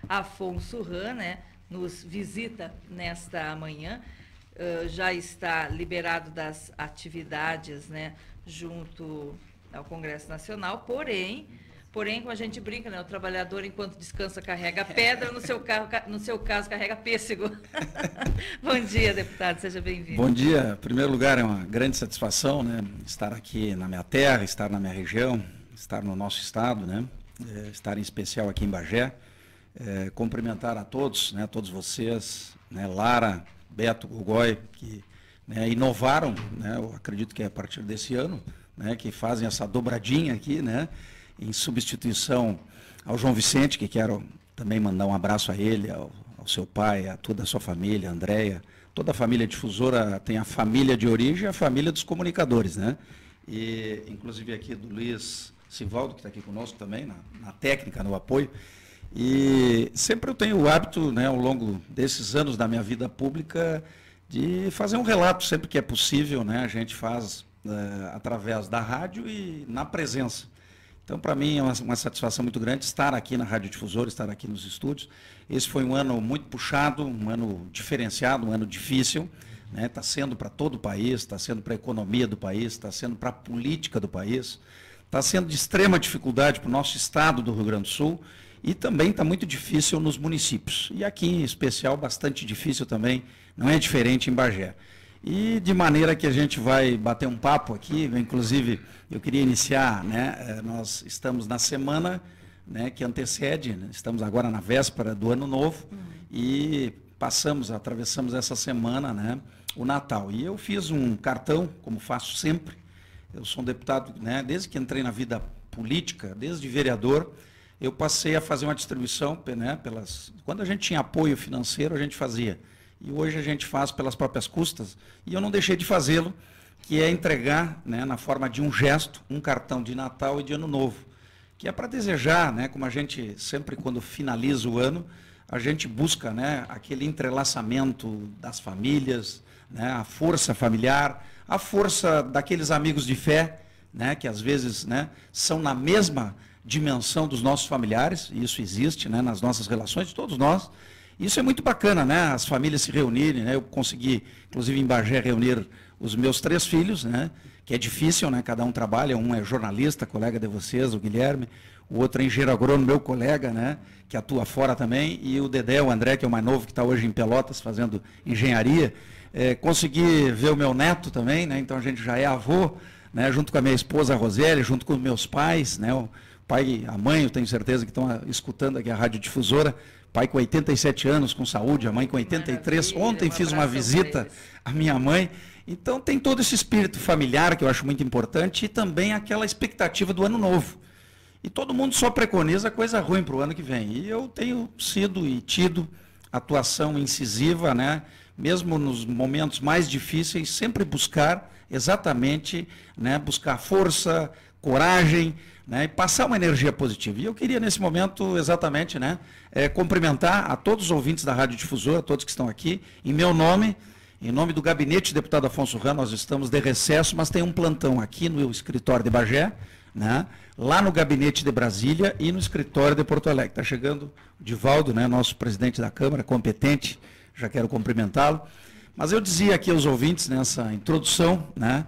Afonso Ram, né, nos visita nesta manhã. Já está liberado das atividades, né, junto ao Congresso Nacional, porém, como a gente brinca, né, o trabalhador, enquanto descansa, carrega pedra, no seu caso, carrega pêssego. Bom dia, deputado, seja bem-vindo. Bom dia. Em primeiro lugar, é uma grande satisfação, né, estar aqui na minha terra, estar na minha região, estar no nosso estado, né, estar em especial aqui em Bagé. Cumprimentar a todos, né, todos vocês, né, Lara, Beto, Gugói, que, né, inovaram, né, eu acredito que é a partir desse ano, né, que fazem essa dobradinha aqui, né, em substituição ao João Vicente, que quero também mandar um abraço a ele, ao seu pai, a toda a sua família, a Andréia. Toda a família difusora tem a família de origem e a família dos comunicadores, né? E, inclusive, aqui do Luiz Sivaldo, que está aqui conosco também, na técnica, no apoio. E sempre eu tenho o hábito, né, ao longo desses anos da minha vida pública, de fazer um relato, sempre que é possível, né, a gente faz através da rádio e na presença. Então, para mim, é uma satisfação muito grande estar aqui na Rádio Difusora, estar aqui nos estúdios. Esse foi um ano muito puxado, um ano diferenciado, um ano difícil, né? Está sendo para todo o país, está sendo para a economia do país, está sendo para a política do país, está sendo de extrema dificuldade para o nosso estado do Rio Grande do Sul e também está muito difícil nos municípios. E aqui, em especial, bastante difícil também, não é diferente em Bagé. E de maneira que a gente vai bater um papo aqui, inclusive eu queria iniciar, né, nós estamos na semana, né, que antecede, né, estamos agora na véspera do Ano Novo e atravessamos essa semana, né, o Natal. E eu fiz um cartão, como faço sempre, eu sou um deputado, né, desde que entrei na vida política, desde vereador, eu passei a fazer uma distribuição, né, quando a gente tinha apoio financeiro, a gente fazia. E hoje a gente faz pelas próprias custas, e eu não deixei de fazê-lo, que é entregar, né, na forma de um gesto, um cartão de Natal e de Ano Novo, que é para desejar, né, como a gente sempre, quando finaliza o ano, a gente busca, né, aquele entrelaçamento das famílias, né, a força familiar, a força daqueles amigos de fé, né, que às vezes, né, são na mesma dimensão dos nossos familiares, e isso existe, né, nas nossas relações de todos nós. Isso é muito bacana, né? As famílias se reunirem, né? Eu consegui, inclusive em Bagé, reunir os meus 3 filhos, né? Que é difícil, né? Cada um trabalha, um é jornalista, colega de vocês, o Guilherme, o outro é engenheiro agrônomo, meu colega, né? Que atua fora também, e o Dedé, o André, que é o mais novo, que está hoje em Pelotas fazendo engenharia. Consegui ver o meu neto também, né? Então a gente já é avô, né? Junto com a minha esposa, a Roseli, junto com os meus pais, né? O pai e a mãe, eu tenho certeza que estão escutando aqui a Rádio Difusora. Pai com 87 anos, com saúde, a mãe com 83. Ontem fiz uma visita à minha mãe. Então tem todo esse espírito familiar que eu acho muito importante e também aquela expectativa do ano novo. E todo mundo só preconiza coisa ruim para o ano que vem. E eu tenho sido e tido atuação incisiva, né? Mesmo nos momentos mais difíceis, sempre buscar exatamente, né, buscar força, coragem, né, e passar uma energia positiva. E eu queria, nesse momento, exatamente, né, cumprimentar a todos os ouvintes da Rádio Difusora, todos que estão aqui, em meu nome, em nome do gabinete do deputado Afonso Ram. Nós estamos de recesso, mas tem um plantão aqui no escritório de Bagé, né, lá no gabinete de Brasília e no escritório de Porto Alegre. Está chegando o Divaldo, né, nosso presidente da Câmara, competente, já quero cumprimentá-lo. Mas eu dizia aqui aos ouvintes, nessa introdução, né,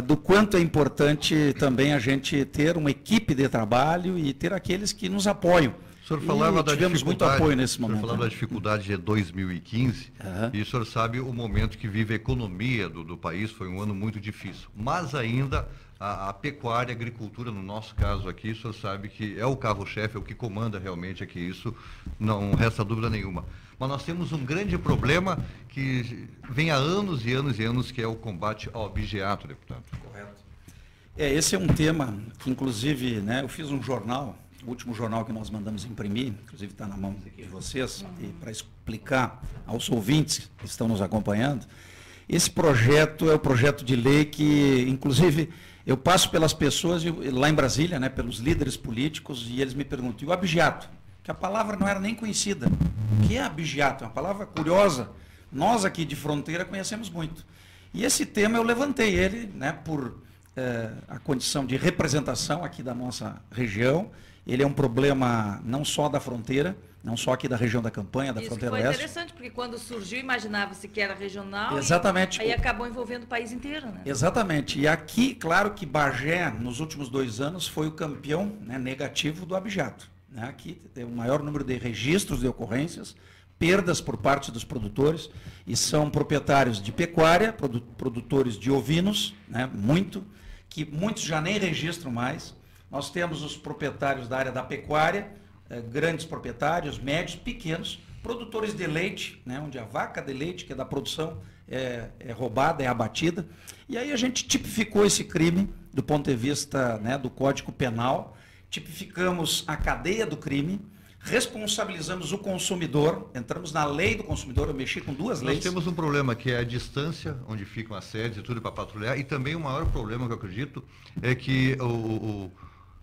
do quanto é importante também a gente ter uma equipe de trabalho e ter aqueles que nos apoiam. O senhor falava da tivemos muito apoio nesse momento. O senhor falava da dificuldade de 2015, e o senhor sabe o momento que vive a economia do país, foi um ano muito difícil. Mas ainda a pecuária, a agricultura, no nosso caso aqui, o senhor sabe que é o carro-chefe, é o que comanda realmente aqui, isso não resta dúvida nenhuma. Mas nós temos um grande problema que vem há anos e anos e anos, que é o combate ao abigeato, deputado. Correto. Esse é um tema que, inclusive, né, eu fiz um jornal, o último jornal que nós mandamos imprimir, inclusive está na mão de vocês, e para explicar aos ouvintes que estão nos acompanhando, esse projeto é o projeto de lei que, inclusive, eu passo pelas pessoas lá em Brasília, né, pelos líderes políticos, e eles me perguntam, e o abigeato? Que a palavra não era nem conhecida. O que é abigeato? É uma palavra curiosa. Nós aqui de fronteira conhecemos muito. E esse tema eu levantei ele, né, por a condição de representação aqui da nossa região. Ele é um problema não só da fronteira, não só aqui da região da Campanha, da fronteira leste. Isso foi interessante, porque quando surgiu, imaginava-se que era regional. Exatamente. E aí acabou envolvendo o país inteiro, né? Exatamente. E aqui, claro que Bagé, nos últimos 2 anos, foi o campeão, né, negativo do abigeato. Né? Aqui tem o maior número de registros de ocorrências, perdas por parte dos produtores, e são proprietários de pecuária, produtores de ovinos, né, que muitos já nem registram mais. Nós temos os proprietários da área da pecuária, grandes proprietários, médios, pequenos, produtores de leite, né, onde a vaca de leite, que é da produção, é roubada, é abatida. E aí a gente tipificou esse crime do ponto de vista, né, do Código Penal, tipificamos a cadeia do crime, responsabilizamos o consumidor, entramos na lei do consumidor, eu mexi com 2 leis. Nós temos um problema que é a distância, onde ficam as sedes e tudo para patrulhar, e também o maior problema que eu acredito é que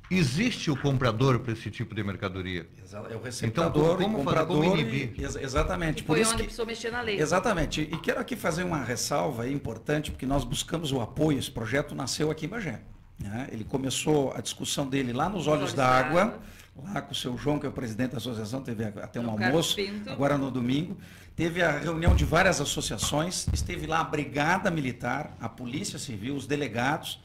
existe o comprador para esse tipo de mercadoria. É o receptador, então, como fazer, como inibir? Exatamente. E foi onde precisou mexer na lei. Exatamente. E quero aqui fazer uma ressalva importante, porque nós buscamos o apoio, esse projeto nasceu aqui em Bagé. Né? Ele começou a discussão dele lá nos Olhos da Água, lá com o seu João, que é o presidente da associação, teve até um almoço, agora no domingo. Teve a reunião de várias associações, esteve lá a Brigada Militar, a Polícia Civil, os delegados.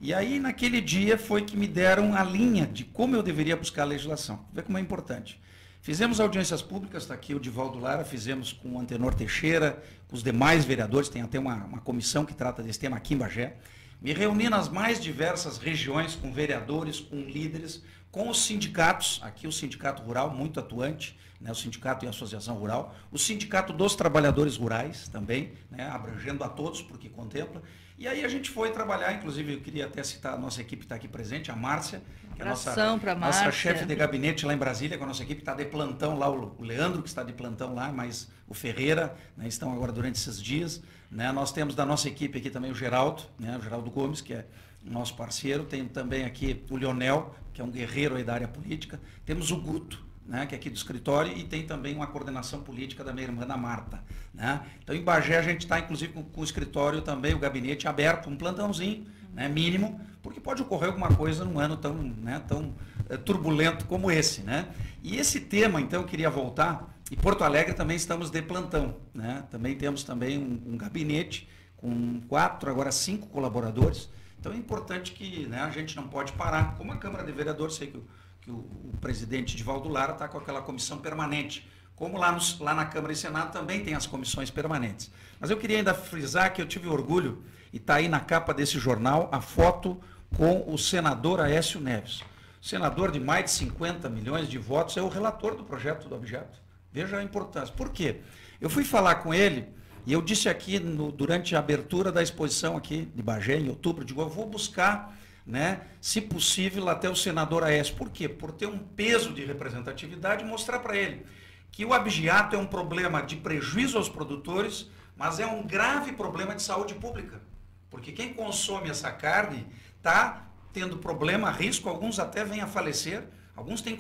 E aí, naquele dia, foi que me deram a linha de como eu deveria buscar a legislação. Vê como é importante. Fizemos audiências públicas, está aqui o Divaldo Lara, fizemos com o Antenor Teixeira, com os demais vereadores, tem até uma comissão que trata desse tema aqui em Bagé. Me reuni nas mais diversas regiões, com vereadores, com líderes, com os sindicatos, aqui o Sindicato Rural, muito atuante, né, o Sindicato e a Associação Rural, o Sindicato dos Trabalhadores Rurais também, né, abrangendo a todos, porque contempla. E aí a gente foi trabalhar, inclusive eu queria até citar, a nossa equipe está aqui presente, a Márcia, que é a nossa chefe de gabinete lá em Brasília, com a nossa equipe está de plantão lá, o Leandro, que está de plantão lá, mas o Ferreira, né, estão agora durante esses dias. Né? Nós temos da nossa equipe aqui também o Geraldo, né, o Geraldo Gomes, que é nosso parceiro. Tem também aqui o Leonel, que é um guerreiro aí da área política. Temos o Guto, né, que é aqui do escritório, e tem também uma coordenação política da minha irmã, da Marta. Né? Então, em Bagé, a gente está, inclusive, com o escritório também, o gabinete aberto, um plantãozinho, né, mínimo, porque pode ocorrer alguma coisa num ano tão, né, tão turbulento como esse. Né? E esse tema, então, eu queria voltar, e Porto Alegre também estamos de plantão. Né? Também temos também um gabinete com 4, agora 5 colaboradores. Então, é importante que, né, a gente não pode parar. Como a Câmara de Vereadores, sei que o presidente Divaldo Lara está com aquela comissão permanente. Como lá na Câmara e Senado também tem as comissões permanentes. Mas eu queria ainda frisar que eu tive orgulho, e está aí na capa desse jornal, a foto com o senador Aécio Neves. O senador de mais de 50 milhões de votos é o relator do projeto do objeto. Veja a importância. Por quê? Eu fui falar com ele, e eu disse aqui, durante a abertura da exposição aqui de Bagé, em outubro, digo, eu vou buscar, né, se possível, até o senador Aécio. Por quê? Por ter um peso de representatividade e mostrar para ele que o abigeato é um problema de prejuízo aos produtores, mas é um grave problema de saúde pública. Porque quem consome essa carne está tendo problema, risco, alguns até vêm a falecer, alguns têm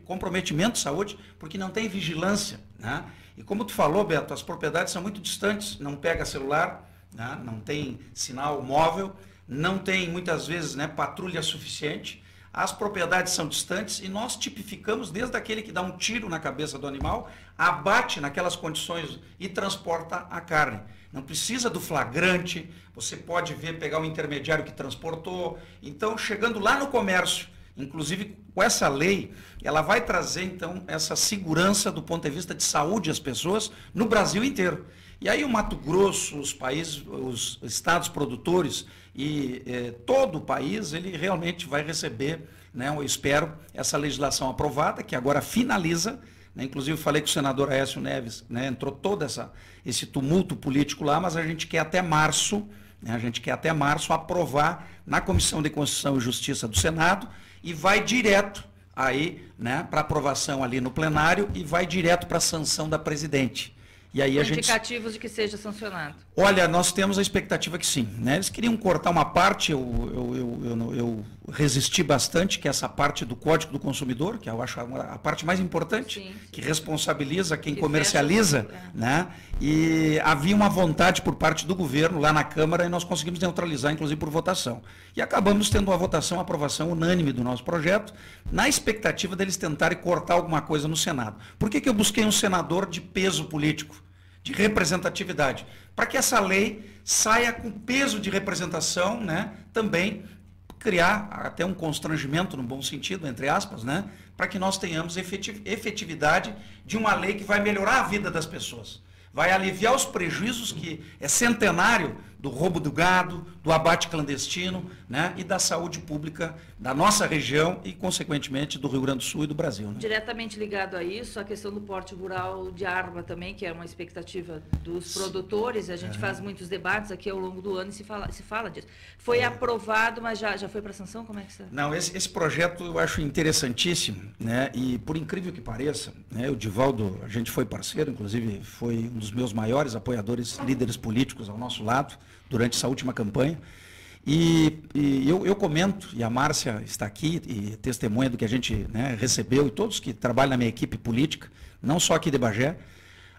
comprometimento de saúde porque não tem vigilância. Né? E como tu falou, Beto, as propriedades são muito distantes, não pega celular, né? Não tem sinal móvel, não tem muitas vezes, né, patrulha suficiente, as propriedades são distantes e nós tipificamos desde aquele que dá um tiro na cabeça do animal, abate naquelas condições e transporta a carne. Não precisa do flagrante, você pode ver, pegar o intermediário que transportou. Então, chegando lá no comércio, inclusive com essa lei, ela vai trazer então essa segurança do ponto de vista de saúde às pessoas no Brasil inteiro. E aí o Mato Grosso, os países, os estados produtores e todo o país, ele realmente vai receber, né, eu espero, essa legislação aprovada, que agora finaliza, né, inclusive falei com o senador Aécio Neves, né, entrou todo esse tumulto político lá, mas a gente quer até março, né, aprovar na Comissão de Constituição e Justiça do Senado e vai direto aí, né, para aprovação ali no plenário e vai direto para a sanção da presidente. E aí a indicativos de que seja sancionado. Olha, nós temos a expectativa que sim, né? Eles queriam cortar uma parte, eu resisti bastante, que é essa parte do Código do Consumidor, que eu acho a parte mais importante, sim, que responsabiliza quem comercializa, né? E havia uma vontade por parte do governo lá na Câmara e nós conseguimos neutralizar, inclusive por votação. E acabamos tendo uma votação, uma aprovação unânime do nosso projeto, na expectativa deles tentarem cortar alguma coisa no Senado. Por que eu busquei um senador de peso político, de representatividade? Para que essa lei saia com peso de representação, né? Também criar até um constrangimento, no bom sentido, entre aspas, né? Para que nós tenhamos efetividade de uma lei que vai melhorar a vida das pessoas. Vai aliviar os prejuízos que é centenário do roubo do gado, do abate clandestino, né, e da saúde pública da nossa região e, consequentemente, do Rio Grande do Sul e do Brasil. Né? Diretamente ligado a isso, a questão do porte rural de arma também, que é uma expectativa dos produtores. A gente faz muitos debates aqui ao longo do ano e se fala disso. Foi aprovado, mas já foi para sanção? Como é que está? Não, esse projeto eu acho interessantíssimo, né, e por incrível que pareça, né, o Divaldo, a gente foi parceiro, inclusive foi um dos meus maiores apoiadores, líderes políticos ao nosso lado, durante essa última campanha. E eu comento, e a Márcia está aqui, e testemunha do que a gente, né, recebeu, e todos que trabalham na minha equipe política, não só aqui de Bagé,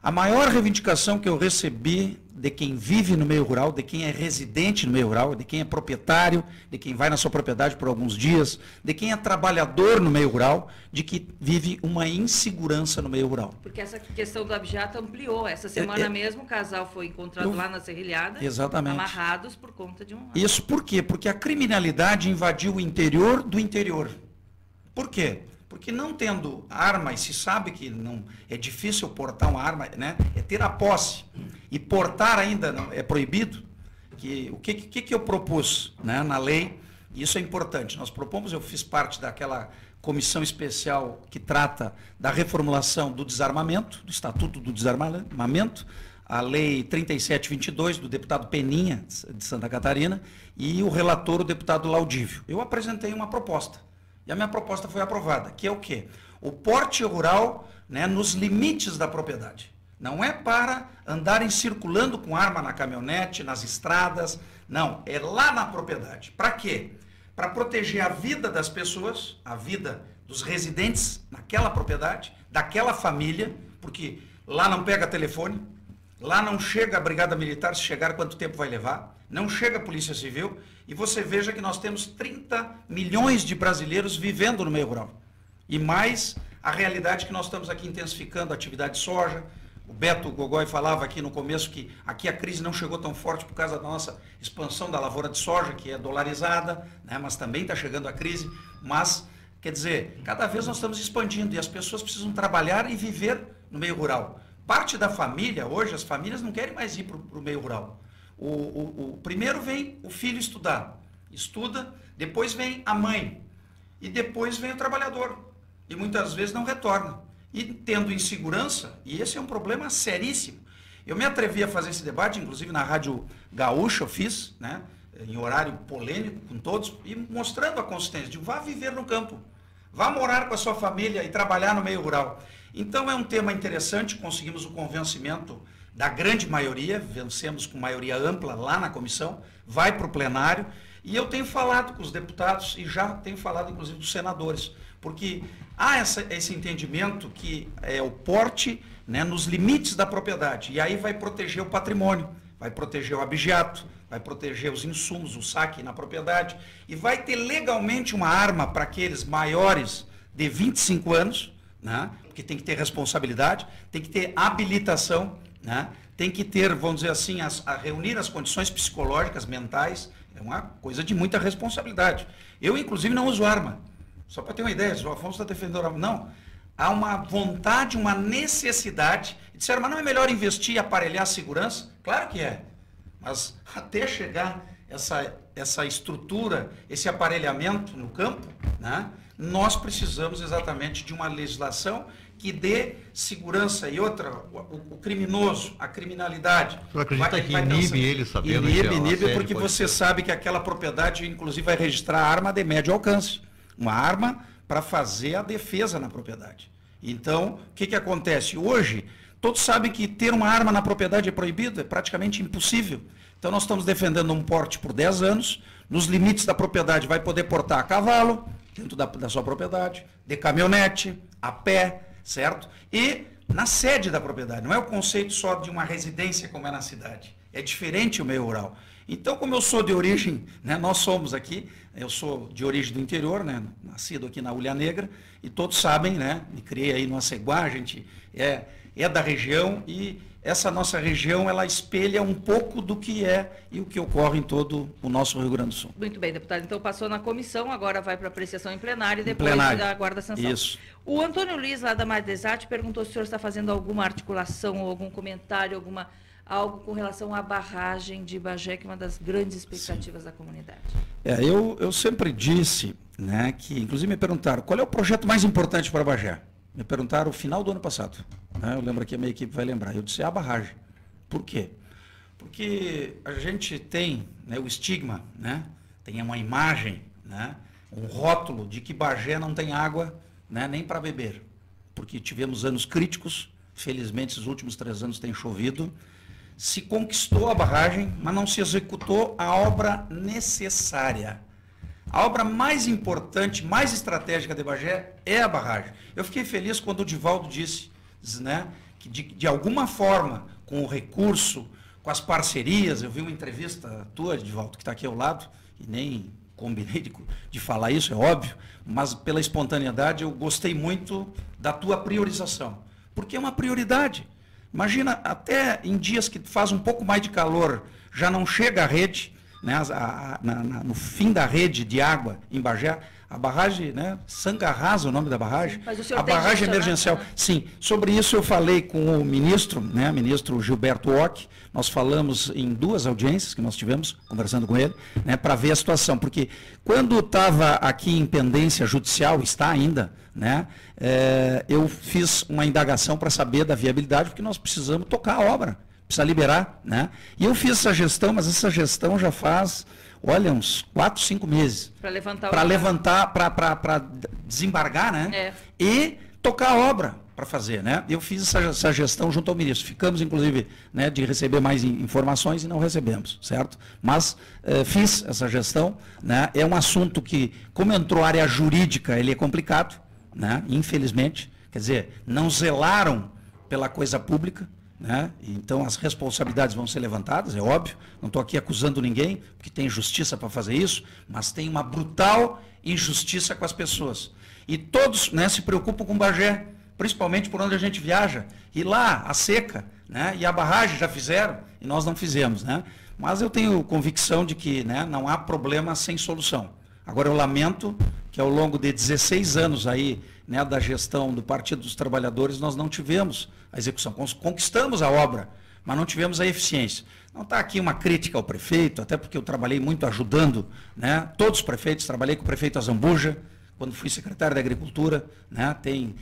a maior reivindicação que eu recebi de quem vive no meio rural, de quem é residente no meio rural, de quem é proprietário, de quem vai na sua propriedade por alguns dias, de quem é trabalhador no meio rural, de que vive uma insegurança no meio rural. Porque essa questão do Abjata ampliou. Essa semana mesmo o casal foi encontrado lá na Serrilhada, exatamente, amarrados por conta de um... Isso por quê? Porque a criminalidade invadiu o interior do interior. Por quê? Porque não tendo arma, e se sabe que não é difícil portar uma arma, né? É ter a posse. E portar ainda não, é proibido. O que eu propus, né, na lei? Isso é importante. Nós propomos, eu fiz parte daquela comissão especial que trata da reformulação do desarmamento, do Estatuto do Desarmamento, a Lei 3722, do deputado Peninha, de Santa Catarina, e o relator, o deputado Laudívio. Eu apresentei uma proposta. E a minha proposta foi aprovada, que é o quê? O porte rural, né, nos limites da propriedade. Não é para andarem circulando com arma na caminhonete, nas estradas, não, é lá na propriedade. Para quê? Para proteger a vida das pessoas, a vida dos residentes naquela propriedade, daquela família, porque lá não pega telefone, lá não chega a Brigada Militar, se chegar quanto tempo vai levar, não chega a Polícia Civil, e você veja que nós temos 30 milhões de brasileiros vivendo no meio rural. E mais a realidade que nós estamos aqui intensificando a atividade de soja. O Beto Gogói falava aqui no começo que aqui a crise não chegou tão forte por causa da nossa expansão da lavoura de soja, que é dolarizada, né, mas também está chegando a crise. Mas, quer dizer, cada vez nós estamos expandindo e as pessoas precisam trabalhar e viver no meio rural. Parte da família, hoje, as famílias não querem mais ir para o meio rural. Primeiro vem o filho estudar, estuda, depois vem a mãe e depois vem o trabalhador e muitas vezes não retorna e tendo insegurança, e esse é um problema seríssimo. Eu me atrevi a fazer esse debate, inclusive na Rádio Gaúcha eu fiz, né, em horário polêmico com todos, e mostrando a consistência de vá viver no campo, vá morar com a sua família e trabalhar no meio rural. Então é um tema interessante, conseguimos o convencimento da grande maioria, vencemos com maioria ampla lá na comissão, vai para o plenário, e eu tenho falado com os deputados e já tenho falado inclusive dos senadores, porque há esse entendimento que é o porte, né, nos limites da propriedade, e aí vai proteger o patrimônio, vai proteger o abigeato, vai proteger os insumos, o saque na propriedade, e vai ter legalmente uma arma para aqueles maiores de 25 anos, né, porque tem que ter responsabilidade, tem que ter habilitação, né? Tem que ter, vamos dizer assim, a reunir as condições psicológicas, mentais, é uma coisa de muita responsabilidade. Eu, inclusive, não uso arma. Só para ter uma ideia, o Afonso está defendendo a arma. Não. Há uma vontade, uma necessidade. E disseram, mas não é melhor investir e aparelhar a segurança? Claro que é. Mas até chegar essa estrutura, esse aparelhamento no campo, né, nós precisamos exatamente de uma legislação que dê segurança. E outra, o criminoso, a criminalidade... Você acredita que inibe ele sabendo que inibe porque você sabe que aquela propriedade, inclusive, vai registrar arma de médio alcance. Uma arma para fazer a defesa na propriedade. Então, o que acontece? Hoje, Todos sabem que ter uma arma na propriedade é proibido, é praticamente impossível. Então nós estamos defendendo um porte por 10 anos, nos limites da propriedade vai poder portar a cavalo, dentro da sua propriedade, de caminhonete, a pé, certo? E na sede da propriedade, não é o conceito só de uma residência como é na cidade, é diferente o meio rural. Então, como eu sou de origem, né, nós somos aqui, eu sou de origem do interior, né, nascido aqui na Ulha Negra, e todos sabem, né, me criei aí no Aceguá, a gente é da região, e essa nossa região, ela espelha um pouco do que é e o que ocorre em todo o nosso Rio Grande do Sul. Muito bem, deputado. Então, passou na comissão, agora vai para apreciação em plenário e depois aguarda a sanção. Isso. O Antônio Luiz, lá da Madesat, perguntou se o senhor está fazendo alguma articulação ou algum comentário, algo com relação à barragem de Bagé, que é uma das grandes expectativas da comunidade. Eu sempre disse, né, que, inclusive me perguntaram, qual é o projeto mais importante para Bagé? Me perguntaram no final do ano passado. Né, eu lembro que a minha equipe vai lembrar. Eu disse, a barragem. Por quê? Porque a gente tem, né, o estigma, né, tem uma imagem, né, um rótulo de que Bagé não tem água, né, nem para beber. Porque tivemos anos críticos, felizmente esses últimos 3 anos tem chovido, se conquistou a barragem, mas não se executou a obra necessária. A obra mais importante, mais estratégica de Bagé é a barragem. Eu fiquei feliz quando o Divaldo disse, né, que de alguma forma, com o recurso, com as parcerias, eu vi uma entrevista tua, Divaldo, que está aqui ao lado, e nem combinei de falar isso, é óbvio, mas pela espontaneidade eu gostei muito da tua priorização, porque é uma prioridade. Imagina, até em dias que faz um pouco mais de calor, já não chega a rede, né, no fim da rede de água em Bagé, a barragem, né, Sangarrasa, o nome da barragem, a barragem emergencial. Sim, sobre isso eu falei com o ministro, né, ministro Gilberto Ock, nós falamos em 2 audiências que nós tivemos, conversando com ele, né, para ver a situação, porque quando estava aqui em pendência judicial, está ainda, né, eu fiz uma indagação para saber da viabilidade, porque nós precisamos tocar a obra, precisa liberar, né, e eu fiz essa gestão, mas essa gestão já faz, olha, uns 4, 5 meses. Para levantar, para desembargar, né, e tocar a obra para fazer, né, eu fiz essa gestão junto ao ministro, ficamos inclusive, né, de receber mais informações e não recebemos, certo? Mas fiz essa gestão, né, é um assunto que, como entrou área jurídica, ele é complicado, né, infelizmente, quer dizer, não zelaram pela coisa pública, né, então as responsabilidades vão ser levantadas, é óbvio, não estou aqui acusando ninguém, porque tem justiça para fazer isso, mas tem uma brutal injustiça com as pessoas. E todos, né, se preocupam com Bagé, principalmente por onde a gente viaja, e lá, a seca, né, e a barragem já fizeram, e nós não fizemos, né, mas eu tenho convicção de que, né, não há problema sem solução. Agora eu lamento que ao longo de 16 anos aí, né, da gestão do Partido dos Trabalhadores, nós não tivemos a execução. Conquistamos a obra, mas não tivemos a eficiência. Não está aqui uma crítica ao prefeito, até porque eu trabalhei muito ajudando, né, todos os prefeitos, trabalhei com o prefeito Azambuja, quando fui secretário da Agricultura, né, tem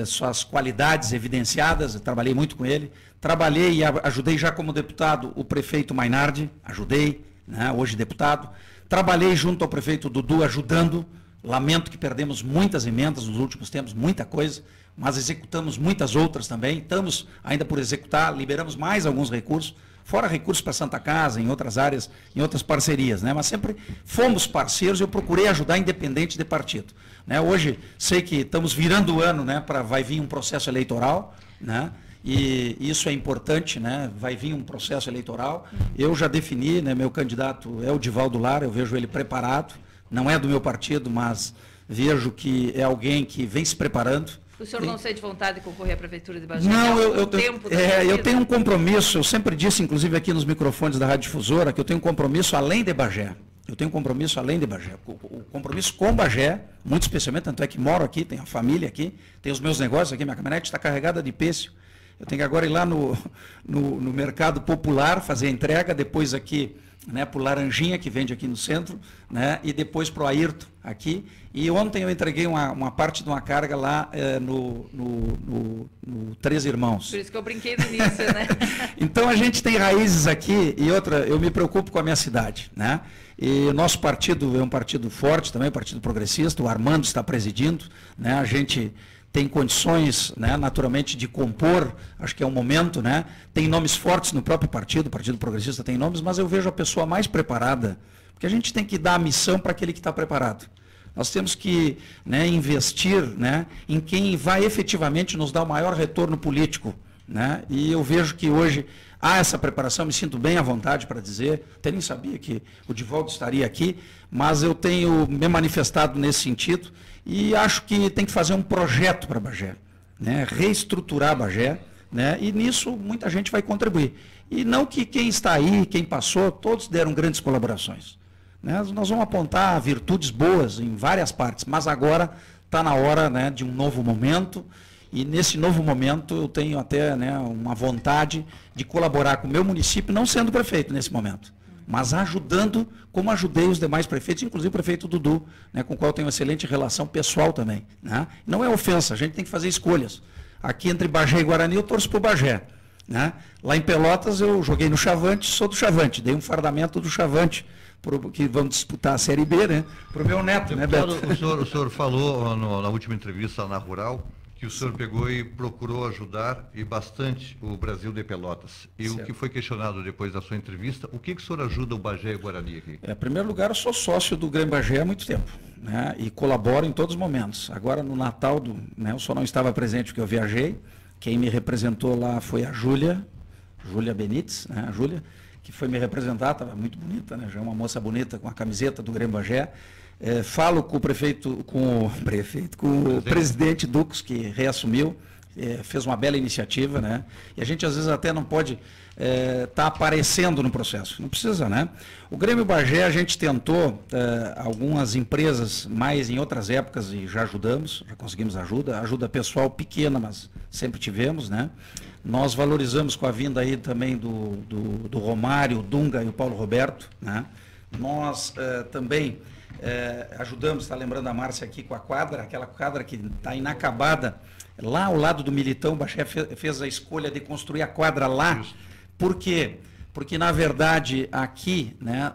suas qualidades evidenciadas, eu trabalhei muito com ele. Trabalhei e ajudei já como deputado o prefeito Mainardi, ajudei, né, hoje deputado. Trabalhei junto ao prefeito Dudu, ajudando. Lamento que perdemos muitas emendas nos últimos tempos, muita coisa, mas executamos muitas outras também. Estamos ainda por executar, liberamos mais alguns recursos, fora recursos para Santa Casa, em outras áreas, em outras parcerias, né? Mas sempre fomos parceiros e eu procurei ajudar independente de partido. Né? Hoje, sei que estamos virando o ano, né, vai vir um processo eleitoral, né? E isso é importante, né? Vai vir um processo eleitoral. Eu já defini, né, meu candidato é o Divaldo Lara, eu vejo ele preparado, não é do meu partido, mas vejo que é alguém que vem se preparando. O senhor não sente vontade de concorrer à Prefeitura de Bagé? Não, eu tenho um compromisso, eu sempre disse, inclusive aqui nos microfones da Rádio Difusora, que eu tenho um compromisso além de Bagé. Eu tenho um compromisso além de Bagé. O compromisso com Bagé, muito especialmente, tanto é que moro aqui, tenho a família aqui, tenho os meus negócios aqui, minha caminhonete está carregada de pêssego. Eu tenho que agora ir lá no Mercado Popular, fazer a entrega, depois aqui, né, para o Laranjinha, que vende aqui no centro, né, e depois para o Ayrton, aqui. E ontem eu entreguei uma parte de uma carga lá no Três Irmãos. Por isso que eu brinquei no início, né? Então a gente tem raízes aqui, e outra, eu me preocupo com a minha cidade, né? E o nosso partido é um partido forte também, partido progressista, o Armando está presidindo, né? A gente tem condições, né, naturalmente, de compor, acho que é um momento, né? Tem nomes fortes no próprio partido, o Partido Progressista tem nomes, mas eu vejo a pessoa mais preparada, porque a gente tem que dar a missão para aquele que está preparado. Nós temos que, né, investir, né, em quem vai efetivamente nos dar o maior retorno político, né? E eu vejo que hoje há essa preparação, me sinto bem à vontade para dizer, até nem sabia que o Divaldo estaria aqui, mas eu tenho me manifestado nesse sentido e acho que tem que fazer um projeto para Bagé, né? Reestruturar Bagé, né? E nisso muita gente vai contribuir. E não que quem está aí, quem passou, todos deram grandes colaborações, né? Nós vamos apontar virtudes boas em várias partes, mas agora está na hora, né, de um novo momento. E nesse novo momento eu tenho até, né, uma vontade de colaborar com o meu município, não sendo prefeito nesse momento, mas ajudando, como ajudei os demais prefeitos, inclusive o prefeito Dudu, né, com o qual eu tenho uma excelente relação pessoal também, né? Não é ofensa, a gente tem que fazer escolhas. Aqui entre Bagé e Guarani eu torço para o Bagé, né? Lá em Pelotas eu joguei no Chavante, sou do Chavante, dei um fardamento do Chavante, que vamos disputar a Série B, né, para o meu neto, né, Beto? O senhor falou na última entrevista na Rural que o senhor pegou e procurou ajudar e bastante o Brasil de Pelotas. E certo. O que foi questionado depois da sua entrevista, o que o senhor ajuda o Bagé e o Guarani aqui? Em primeiro lugar, eu sou sócio do Grêmio Bagé há muito tempo, né, e colaboro em todos os momentos. Agora, no Natal, né, eu só não estava presente porque eu viajei. Quem me representou lá foi a Júlia Benites, né, a Júlia, que foi me representar, estava muito bonita, né, já é uma moça bonita com a camiseta do Grêmio Bagé. Falo com o presidente Ducos, que reassumiu, fez uma bela iniciativa, né? E a gente às vezes até não pode estar aparecendo no processo, não precisa, né? O Grêmio Bagé a gente tentou, algumas empresas mais em outras épocas e já ajudamos, já conseguimos ajuda pessoal pequena, mas sempre tivemos, né? Nós valorizamos com a vinda aí também do Romário, o Dunga e o Paulo Roberto, né? Nós também ajudamos, está lembrando a Márcia aqui, com a quadra, aquela quadra que está inacabada, lá ao lado do Militão. O Bagé fez a escolha de construir a quadra lá. Por quê? Porque, na verdade, aqui, né,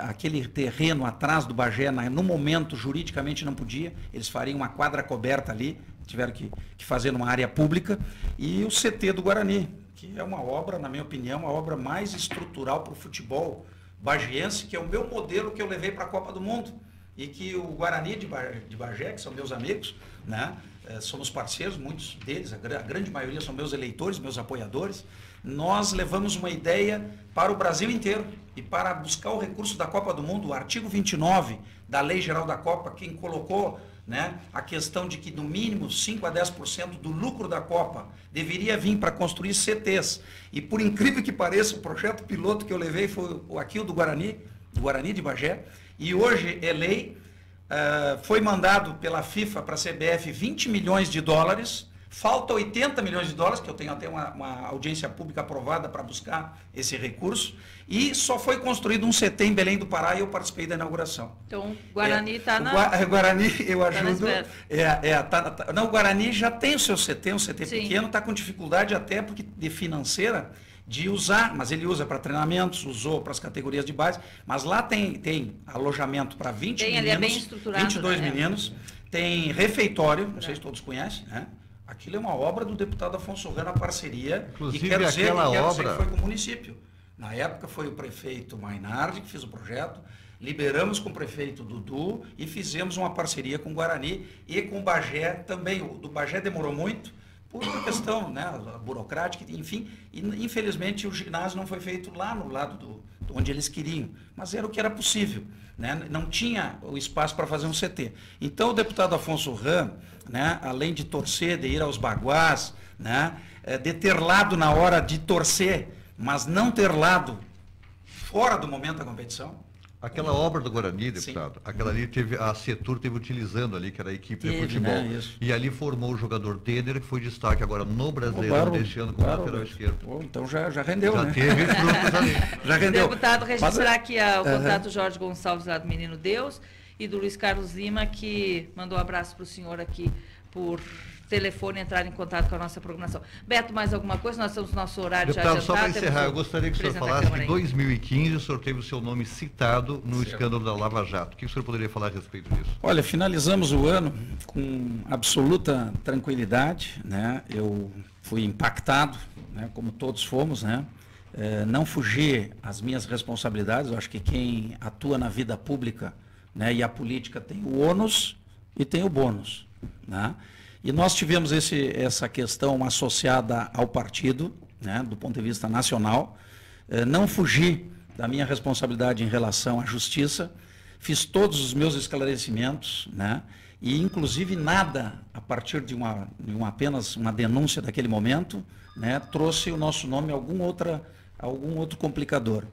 aquele terreno atrás do Bagé, no momento, juridicamente não podia, eles fariam uma quadra coberta ali, tiveram que fazer numa área pública, e o CT do Guarani, que é uma obra, na minha opinião, uma obra mais estrutural para o futebol bagiense, que é o meu modelo que eu levei para a Copa do Mundo, e que o Guarani de Bagé, que são meus amigos, né, somos parceiros, muitos deles, a grande maioria são meus eleitores, meus apoiadores. Nós levamos uma ideia para o Brasil inteiro e para buscar o recurso da Copa do Mundo, o artigo 29 da Lei Geral da Copa, quem colocou, né, a questão de que no mínimo 5 a 10% do lucro da Copa deveria vir para construir CTs. E por incrível que pareça, o projeto piloto que eu levei foi aqui o do Guarani de Bagé, e hoje é lei, foi mandado pela FIFA para a CBF 20 milhões de dólares, falta 80 milhões de dólares, que eu tenho até uma audiência pública aprovada para buscar esse recurso, e só foi construído um CT em Belém do Pará e eu participei da inauguração. Então, o Guarani está na... Guarani, eu ajudo... Não, o Guarani já tem o seu CT, um CT Sim. pequeno, está com dificuldade até porque de financeira de usar, mas ele usa para treinamentos, usou para as categorias de base, mas lá tem alojamento para 20 meninos, ele é bem estruturado, 22 meninos, tem refeitório, não sei se todos conhecem, né? Aquilo é uma obra do deputado Afonso Rã na parceria, inclusive, e quero dizer que obra... foi com o município. Na época foi o prefeito Mainardi que fez o projeto, liberamos com o prefeito Dudu e fizemos uma parceria com o Guarani e com o Bagé também. O do Bagé demorou muito, por uma questão, né, burocrática, enfim, e infelizmente o ginásio não foi feito lá no lado onde eles queriam, mas era o que era possível, né? Não tinha o espaço para fazer um CT. Então o deputado Afonso Rã, né, além de torcer, de ir aos baguás, né, de ter lado na hora de torcer, mas não ter lado fora do momento da competição. Aquela obra do Guarani, deputado, Sim. aquela ali a Setur teve utilizando ali, que era a equipe de futebol. Né, isso. E ali formou o jogador Denner, que foi destaque agora no Brasileirão deste ano como lateral esquerdo. Então já rendeu, já né? Teve frutos ali. Já rendeu. Deputado, registrar aqui o contato do Jorge Gonçalves lá do Menino Deus e do Luiz Carlos Lima, que mandou um abraço para o senhor aqui por telefone, entrar em contato com a nossa programação. Beto, mais alguma coisa? Nós temos nosso horário já Deputado, adiantado. só para encerrar, eu gostaria que o senhor falasse que em 2015 o senhor teve o seu nome citado no escândalo da Lava Jato. O que o senhor poderia falar a respeito disso? Olha, finalizamos o ano com absoluta tranquilidade, né? Eu fui impactado, né? Como todos fomos, né? Não fugi às minhas responsabilidades. Eu acho que quem atua na vida pública, né, e a política tem o ônus e tem o bônus, né? E nós tivemos essa questão associada ao partido, né, do ponto de vista nacional. Não fugi da minha responsabilidade em relação à justiça, fiz todos os meus esclarecimentos, né, e inclusive nada, a partir de apenas uma denúncia daquele momento, né, trouxe o nosso nome a algum outro complicador.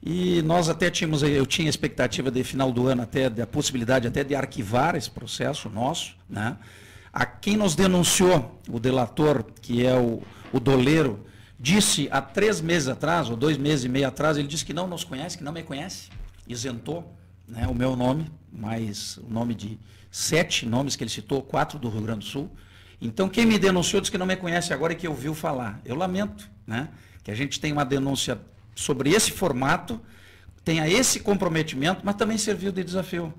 E nós até eu tinha expectativa de final do ano, até da possibilidade até de arquivar esse processo nosso, né? A quem nos denunciou, o delator, que é o doleiro, disse há 3 meses atrás, ou 2 meses e meio atrás, ele disse que não nos conhece, que não me conhece, isentou, né, o meu nome, mais o nome de 7 nomes que ele citou, 4 do Rio Grande do Sul. Então, quem me denunciou disse que não me conhece agora e que ouviu falar. Eu lamento, né, que a gente tenha uma denúncia sobre esse formato, tenha esse comprometimento, mas também serviu de desafio.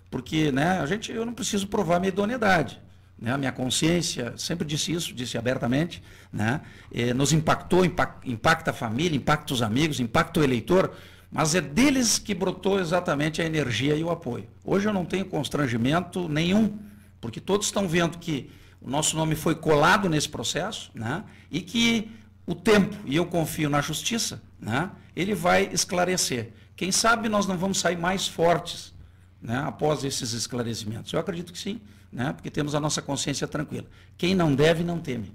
Porque, né, eu não preciso provar minha idoneidade, né? A minha consciência, sempre disse isso, disse abertamente, né? Nos impactou, impacta a família, impacta os amigos, impacta o eleitor, mas é deles que brotou exatamente a energia e o apoio. Hoje eu não tenho constrangimento nenhum, porque todos estão vendo que o nosso nome foi colado nesse processo, né? E que o tempo, e eu confio na justiça, né, ele vai esclarecer. Quem sabe nós não vamos sair mais fortes, né, após esses esclarecimentos. Eu acredito que sim, né, porque temos a nossa consciência tranquila. Quem não deve, não teme.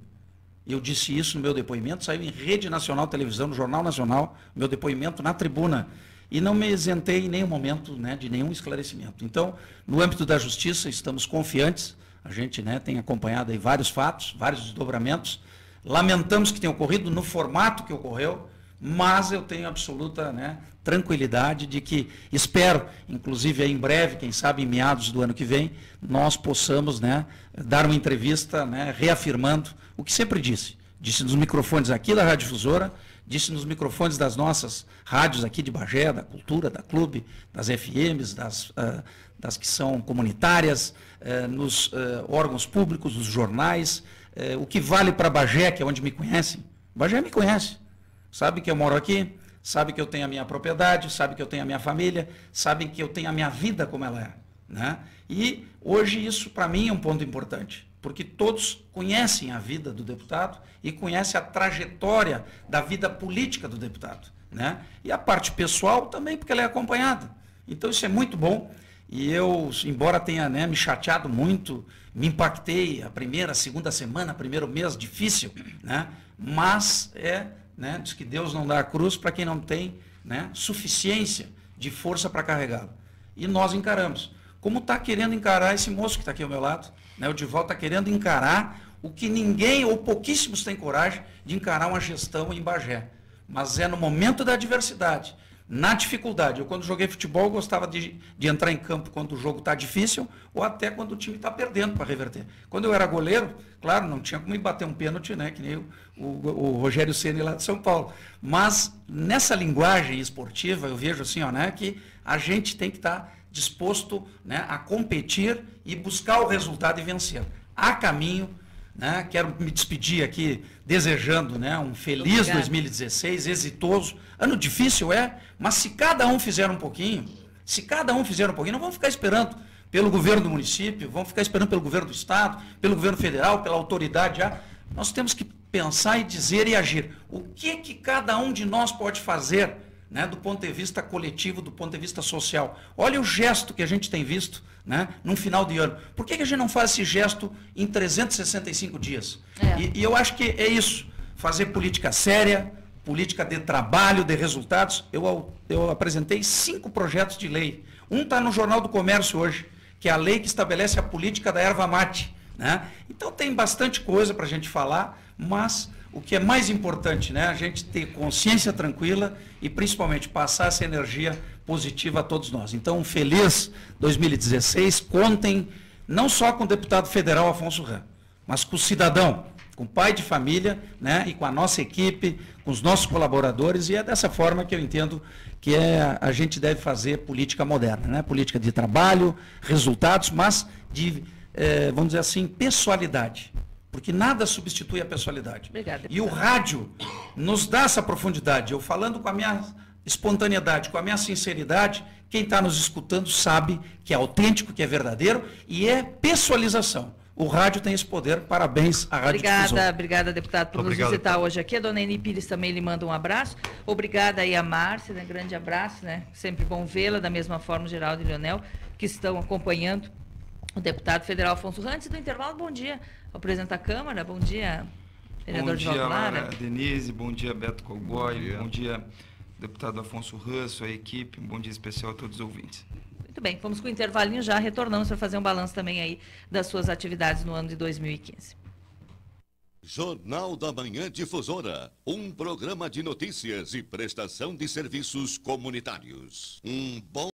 Eu disse isso no meu depoimento, saiu em rede nacional, televisão, no Jornal Nacional, meu depoimento na tribuna, e não me isentei em nenhum momento, né, de nenhum esclarecimento. Então, no âmbito da justiça, estamos confiantes, a gente, né, tem acompanhado aí vários fatos, vários desdobramentos. Lamentamos que tenha ocorrido no formato que ocorreu, mas eu tenho absoluta, né, tranquilidade de que espero, inclusive aí em breve, quem sabe em meados do ano que vem, nós possamos, né, dar uma entrevista, né, reafirmando o que sempre disse. Disse nos microfones aqui da Rádio Difusora, disse nos microfones das nossas rádios aqui de Bagé, da Cultura, da Clube, das FMs, das que são comunitárias, nos órgãos públicos, dos jornais. O que vale para Bagé, que é onde me conhecem, Bagé me conhece, sabe que eu moro aqui, sabe que eu tenho a minha propriedade, sabe que eu tenho a minha família, sabe que eu tenho a minha vida como ela é, né? E hoje isso para mim é um ponto importante, porque todos conhecem a vida do deputado e conhecem a trajetória da vida política do deputado, né? E a parte pessoal também, porque ela é acompanhada. Então isso é muito bom. E eu, embora tenha, né, me chateado muito, me impactei a primeira, a segunda semana, primeiro mês, difícil, né? Mas né, diz que Deus não dá a cruz para quem não tem, né, suficiência de força para carregá-lo. E nós encaramos. Como está querendo encarar esse moço que está aqui ao meu lado, né? O Divaldo está querendo encarar o que ninguém ou pouquíssimos têm coragem de encarar uma gestão em Bagé. Mas é no momento da adversidade, na dificuldade. Eu, quando joguei futebol, gostava de entrar em campo quando o jogo está difícil ou até quando o time está perdendo para reverter. Quando eu era goleiro, claro, não tinha como me bater um pênalti, né, que nem o Rogério Ceni lá de São Paulo. Mas nessa linguagem esportiva, eu vejo assim, ó, né, que a gente tem que estar disposto, né, a competir e buscar o resultado e vencer. Há caminho. Né? Quero me despedir aqui desejando, né, um feliz 2016, exitoso. Ano difícil mas se cada um fizer um pouquinho, não vamos ficar esperando pelo governo do município, vamos ficar esperando pelo governo do estado, pelo governo federal, pela autoridade. Nós temos que pensar e dizer e agir. O que cada um de nós pode fazer, né, do ponto de vista coletivo, do ponto de vista social? Olha o gesto que a gente tem visto, né, num final de ano. Por que a gente não faz esse gesto em 365 dias? E eu acho que é isso, fazer política séria, política de trabalho, de resultados. Eu apresentei 5 projetos de lei. Um está no Jornal do Comércio hoje, que é a lei que estabelece a política da erva mate, né? Então tem bastante coisa para a gente falar, mas o que é mais importante, né, a gente ter consciência tranquila e principalmente passar essa energia positiva a todos nós. Então, um feliz 2016, contem não só com o deputado federal Afonso Ram, mas com o cidadão, com o pai de família, né, e com a nossa equipe, com os nossos colaboradores, e é dessa forma que eu entendo que a gente deve fazer política moderna, né? Política de trabalho, resultados, mas de, vamos dizer assim, pessoalidade. Porque nada substitui a pessoalidade. Obrigada, e o rádio nos dá essa profundidade. Eu falando com a minha espontaneidade, com a minha sinceridade, quem está nos escutando sabe que é autêntico, que é verdadeiro e é pessoalização. O rádio tem esse poder. Parabéns à Rádio Difusora. Obrigada, deputado, por nos visitar hoje aqui. A dona Eni Pires também lhe manda um abraço. Obrigada aí a Márcia, né? Grande abraço, né? Sempre bom vê-la, da mesma forma o Geraldo e Leonel, que estão acompanhando o deputado federal Afonso Ramos. Antes do intervalo, bom dia ao presidente da Câmara, bom dia, vereador de Valdolara. Bom dia, Denise, bom dia, Beto Cogói, bom dia, deputado Afonso Ramos, a equipe, um bom dia especial a todos os ouvintes. Muito bem, vamos com o intervalinho já, retornamos para fazer um balanço também aí das suas atividades no ano de 2015. Jornal da Manhã Difusora, um programa de notícias e prestação de serviços comunitários. Um bom